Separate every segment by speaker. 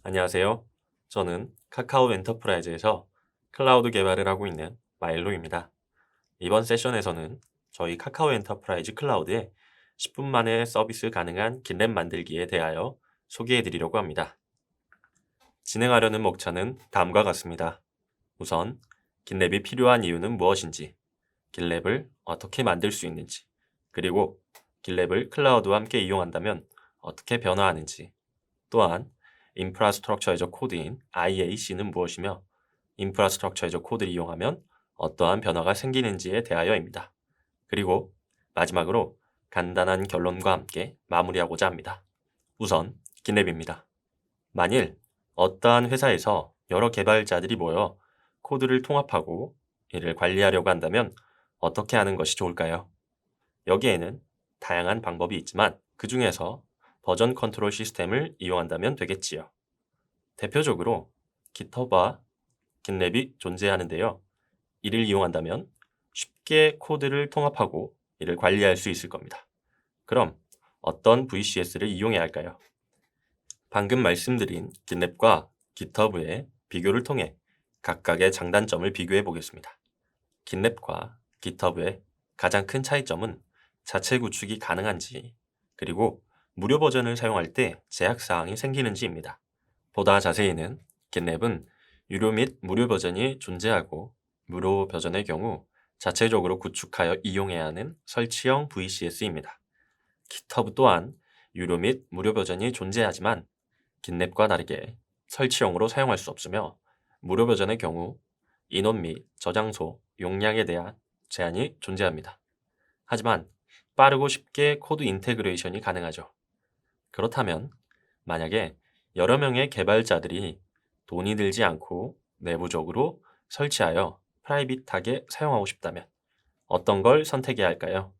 Speaker 1: 안녕하세요. 저는 카카오 엔터프라이즈에서 클라우드 개발을 하고 있는 마일로입니다. 이번 세션에서는 저희 카카오 엔터프라이즈 클라우드에 10분 만에 서비스 가능한 긴랩 만들기에 대하여 소개해 드리려고 합니다. 진행하려는 목차는 다음과 같습니다. 우선 긴랩이 필요한 이유는 무엇인지, 긴랩을 어떻게 만들 수 있는지, 그리고 긴랩을 클라우드와 함께 이용한다면 어떻게 변화하는지, 또한 인프라스트럭처 에저 코드인 IAC는 무엇이며 인프라스트럭처 에저 코드를 이용하면 어떠한 변화가 생기는지에 대하여입니다. 그리고 마지막으로 간단한 결론과 함께 마무리하고자 합니다. 우선 긴랩입니다. 만일 어떠한 회사에서 여러 개발자들이 모여 코드를 통합하고 이를 관리하려고 한다면 어떻게 하는 것이 좋을까요? 여기에는 다양한 방법이 있지만 그 중에서 버전 컨트롤 시스템을 이용한다면 되겠지요. 대표적으로 GitHub와 긴랩이 존재하는데요. 이를 이용한다면 쉽게 코드를 통합하고 이를 관리할 수 있을 겁니다. 그럼 어떤 VCS를 이용해야 할까요? 방금 말씀드린 긴랩과 GitHub의 비교를 통해 각각의 장단점을 비교해 보겠습니다. 긴랩과 GitHub의 가장 큰 차이점은 자체 구축이 가능한지, 그리고 무료 버전을 사용할 때 제약사항이 생기는지입니다. 보다 자세히는 긴랩은 유료 및 무료 버전이 존재하고 무료 버전의 경우 자체적으로 구축하여 이용해야 하는 설치형 VCS입니다. GitHub 또한 유료 및 무료 버전이 존재하지만 긴랩과 다르게 설치형으로 사용할 수 없으며 무료 버전의 경우 인원 및 저장소, 용량에 대한 제한이 존재합니다. 하지만 빠르고 쉽게 코드 인테그레이션이 가능하죠. 그렇다면 만약에 여러 명의 개발자들이 돈이 들지 않고 내부적으로 설치하여 프라이빗하게 사용하고 싶다면 어떤 걸 선택해야 할까요?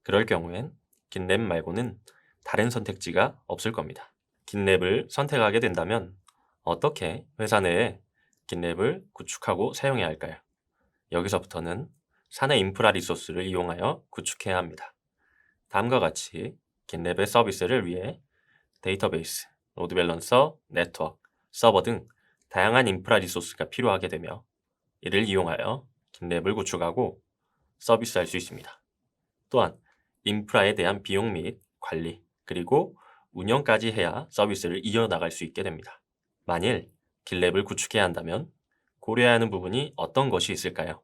Speaker 1: 그럴 경우엔 긴랩 말고는 다른 선택지가 없을 겁니다. 긴랩을 선택하게 된다면 어떻게 회사 내에 긴랩을 구축하고 사용해야 할까요? 여기서부터는 사내 인프라 리소스를 이용하여 구축해야 합니다. 다음과 같이 긴랩의 서비스를 위해 데이터베이스, 로드 밸런서, 네트워크, 서버 등 다양한 인프라 리소스가 필요하게 되며 이를 이용하여 긴랩을 구축하고 서비스할 수 있습니다. 또한 인프라에 대한 비용 및 관리, 그리고 운영까지 해야 서비스를 이어나갈 수 있게 됩니다. 만일 긴랩을 구축해야 한다면 고려해야 하는 부분이 어떤 것이 있을까요?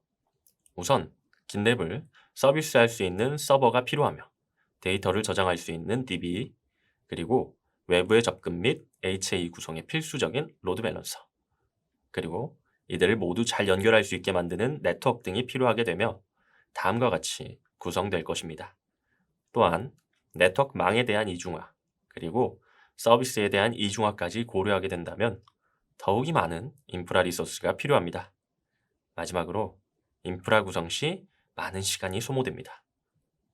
Speaker 1: 우선 긴랩을 서비스할 수 있는 서버가 필요하며 데이터를 저장할 수 있는 DB, 그리고 외부의 접근 및 HA 구성에 필수적인 로드 밸런서, 그리고 이들을 모두 잘 연결할 수 있게 만드는 네트워크 등이 필요하게 되며 다음과 같이 구성될 것입니다. 또한 네트워크망에 대한 이중화, 그리고 서비스에 대한 이중화까지 고려하게 된다면 더욱이 많은 인프라 리소스가 필요합니다. 마지막으로 인프라 구성 시 많은 시간이 소모됩니다.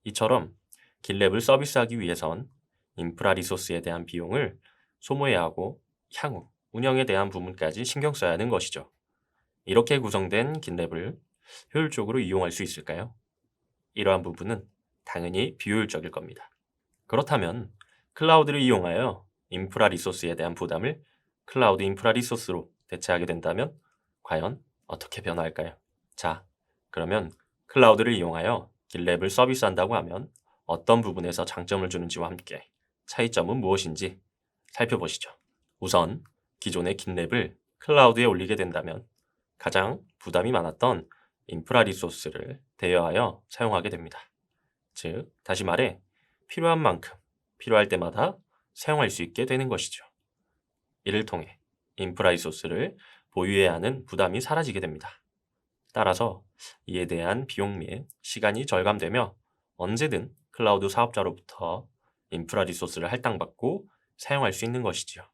Speaker 1: 이처럼 긴랩을 서비스하기 위해선 인프라 리소스에 대한 비용을 소모해야 하고 향후 운영에 대한 부분까지 신경 써야 하는 것이죠. 이렇게 구성된 긴랩을 효율적으로 이용할 수 있을까요? 이러한 부분은 당연히 비효율적일 겁니다. 그렇다면 클라우드를 이용하여 인프라 리소스에 대한 부담을 클라우드 인프라 리소스로 대체하게 된다면 과연 어떻게 변화할까요? 자, 그러면 클라우드를 이용하여 긴랩을 서비스한다고 하면 어떤 부분에서 장점을 주는지와 함께 차이점은 무엇인지 살펴보시죠. 우선 기존의 긴랩을 클라우드에 올리게 된다면 가장 부담이 많았던 인프라 리소스를 대여하여 사용하게 됩니다. 즉, 다시 말해 필요한 만큼 필요할 때마다 사용할 수 있게 되는 것이죠. 이를 통해 인프라 리소스를 보유해야 하는 부담이 사라지게 됩니다. 따라서 이에 대한 비용 및 시간이 절감되며 언제든 클라우드 사업자로부터 인프라 리소스를 할당받고 사용할 수 있는 것이지요.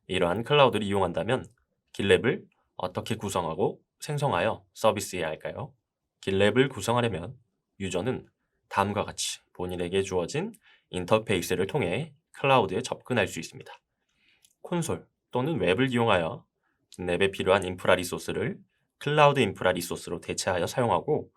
Speaker 1: 이러한 클라우드를 이용한다면 긴랩을 어떻게 구성하고 생성하여 서비스해야 할까요? 긴랩을 구성하려면 유저는 다음과 같이 본인에게 주어진 인터페이스를 통해 클라우드에 접근할 수 있습니다. 콘솔 또는 웹을 이용하여 긴랩에 필요한 인프라 리소스를 클라우드 인프라 리소스로 대체하여 사용하고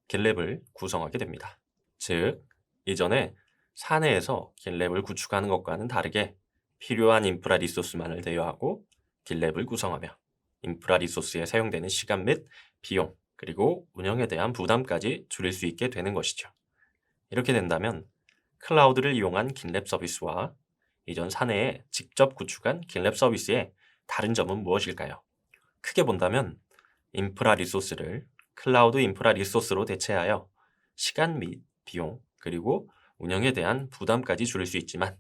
Speaker 1: 긴랩을 구성하게 됩니다. 즉, 이전에 사내에서 긴랩을 구축하는 것과는 다르게 필요한 인프라 리소스만을 대여하고 길랩을 구성하며 인프라 리소스에 사용되는 시간 및 비용, 그리고 운영에 대한 부담까지 줄일 수 있게 되는 것이죠. 이렇게 된다면 클라우드를 이용한 길랩 서비스와 이전 사내에 직접 구축한 길랩 서비스의 다른 점은 무엇일까요? 크게 본다면 인프라 리소스를 클라우드 인프라 리소스로 대체하여 시간 및 비용, 그리고 운영에 대한 부담까지 줄일 수 있지만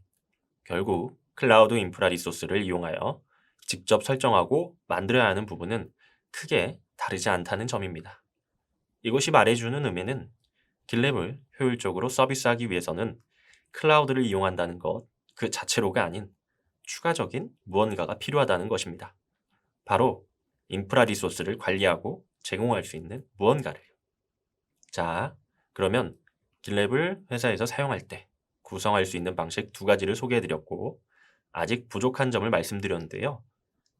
Speaker 1: 결국 클라우드 인프라 리소스를 이용하여 직접 설정하고 만들어야 하는 부분은 크게 다르지 않다는 점입니다. 이것이 말해주는 의미는 길랩을 효율적으로 서비스하기 위해서는 클라우드를 이용한다는 것 그 자체로가 아닌 추가적인 무언가가 필요하다는 것입니다. 바로 인프라 리소스를 관리하고 제공할 수 있는 무언가를. 자, 그러면 길랩을 회사에서 사용할 때 구성할 수 있는 방식 두 가지를 소개해드렸고 아직 부족한 점을 말씀드렸는데요.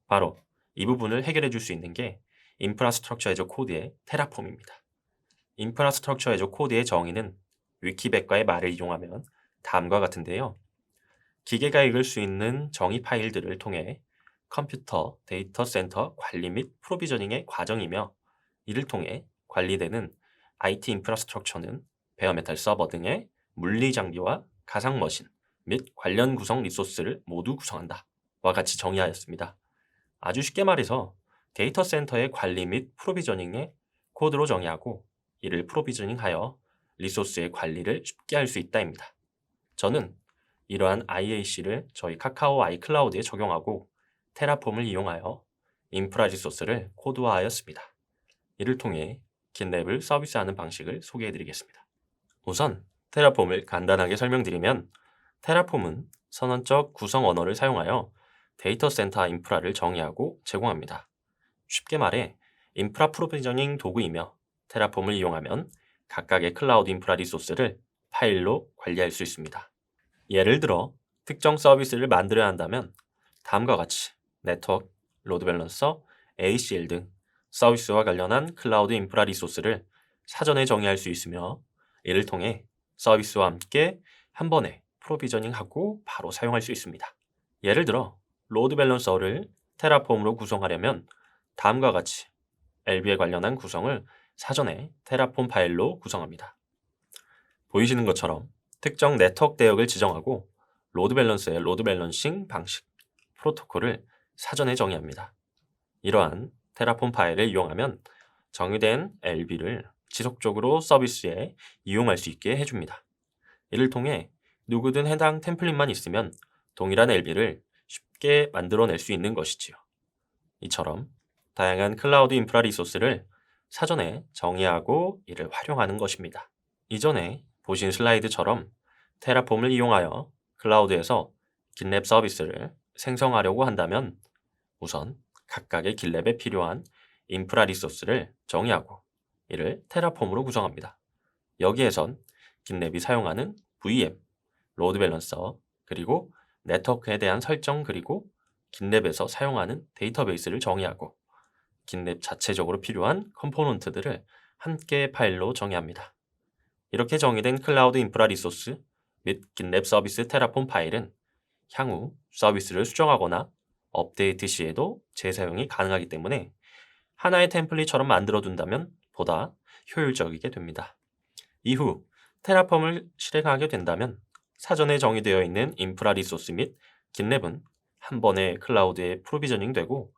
Speaker 1: 바로 이 부분을 해결해 줄 수 있는 게 인프라스트럭처 애저 코드의 테라폼입니다. 인프라스트럭처 애저 코드의 정의는 위키백과의 말을 이용하면 다음과 같은데요. 기계가 읽을 수 있는 정의 파일들을 통해 컴퓨터, 데이터 센터 관리 및 프로비저닝의 과정이며 이를 통해 관리되는 IT 인프라스트럭처는 베어메탈 서버 등의 물리 장비와 가상 머신 및 관련 구성 리소스를 모두 구성한다. 와 같이 정의하였습니다. 아주 쉽게 말해서 데이터 센터의 관리 및 프로비저닝의 코드로 정의하고 이를 프로비저닝하여 리소스의 관리를 쉽게 할 수 있다입니다. 저는 이러한 IAC를 저희 카카오 아이클라우드에 적용하고 테라폼을 이용하여 인프라 리소스를 코드화하였습니다. 이를 통해 길랩을 서비스하는 방식을 소개해드리겠습니다. 우선 테라폼을 간단하게 설명드리면 테라폼은 선언적 구성 언어를 사용하여 데이터 센터 인프라를 정의하고 제공합니다. 쉽게 말해 인프라 프로비저닝 도구이며 테라폼을 이용하면 각각의 클라우드 인프라 리소스를 파일로 관리할 수 있습니다. 예를 들어 특정 서비스를 만들어야 한다면 다음과 같이 네트워크, 로드 밸런서, ACL 등 서비스와 관련한 클라우드 인프라 리소스를 사전에 정의할 수 있으며 이를 통해 서비스와 함께 한 번에 프로비저닝하고 바로 사용할 수 있습니다. 예를 들어 로드 밸런서를 테라폼으로 구성하려면 다음과 같이 LB에 관련한 구성을 사전에 테라폼 파일로 구성합니다. 보이시는 것처럼 특정 네트워크 대역을 지정하고 로드 밸런서의 로드 밸런싱 방식, 프로토콜을 사전에 정의합니다. 이러한 테라폼 파일을 이용하면 정의된 LB를 지속적으로 서비스에 이용할 수 있게 해줍니다. 이를 통해 누구든 해당 템플릿만 있으면 동일한 LB를 쉽게 만들어낼 수 있는 것이지요. 이처럼 다양한 클라우드 인프라 리소스를 사전에 정의하고 이를 활용하는 것입니다. 이전에 보신 슬라이드처럼 테라폼을 이용하여 클라우드에서 길랩 서비스를 생성하려고 한다면 우선 각각의 길랩에 필요한 인프라 리소스를 정의하고 이를 테라폼으로 구성합니다. 여기에선 길랩이 사용하는 VM, 로드 밸런서, 그리고 네트워크에 대한 설정 그리고 길랩에서 사용하는 데이터베이스를 정의하고 길랩 자체적으로 필요한 컴포넌트들을 함께 파일로 정의합니다. 이렇게 정의된 클라우드 인프라 리소스 및 길랩 서비스 테라폼 파일은 향후 서비스를 수정하거나 업데이트 시에도 재사용이 가능하기 때문에 하나의 템플릿처럼 만들어 둔다면 보다 효율적이게 됩니다. 이후 테라폼을 실행하게 된다면 사전에 정의되어 있는 인프라 리소스 및 길랩은 한 번에 클라우드에 프로비저닝 되고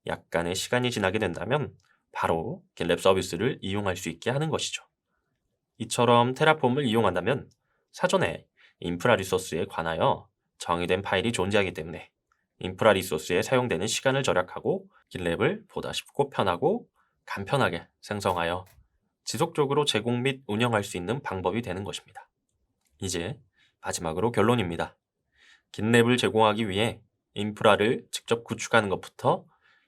Speaker 1: 약간의 시간이 지나게 된다면 바로 길랩 서비스를 이용할 수 있게 하는 것이죠. 이처럼 테라폼을 이용한다면 사전에 인프라 리소스에 관하여 정의된 파일이 존재하기 때문에 인프라 리소스에 사용되는 시간을 절약하고 길랩을 보다 쉽고 편하고 간편하게 생성하여 지속적으로 제공 및 운영할 수 있는 방법이 되는 것입니다. 이제 마지막으로 결론입니다. 길랩을 제공하기 위해 인프라를 직접 구축하는 것부터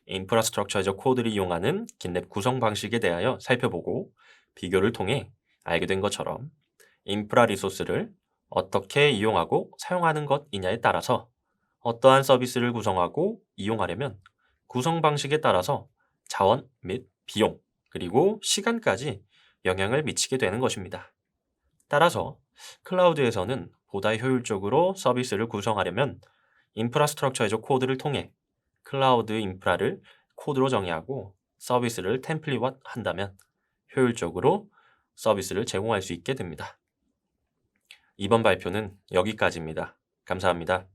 Speaker 1: 인프라스트럭처 애저 코드를 이용하는 길랩 구성 방식에 대하여 살펴보고 비교를 통해 알게 된 것처럼 인프라 리소스를 어떻게 이용하고 사용하는 것이냐에 따라서 어떠한 서비스를 구성하고 이용하려면 구성 방식에 따라서 자원 및 비용 그리고 시간까지 영향을 미치게 되는 것입니다. 따라서 클라우드에서는 보다 효율적으로 서비스를 구성하려면 인프라스트럭처 애저 코드를 통해 클라우드 인프라를 코드로 정의하고 서비스를 템플릿화 한다면 효율적으로 서비스를 제공할 수 있게 됩니다. 이번 발표는 여기까지입니다. 감사합니다.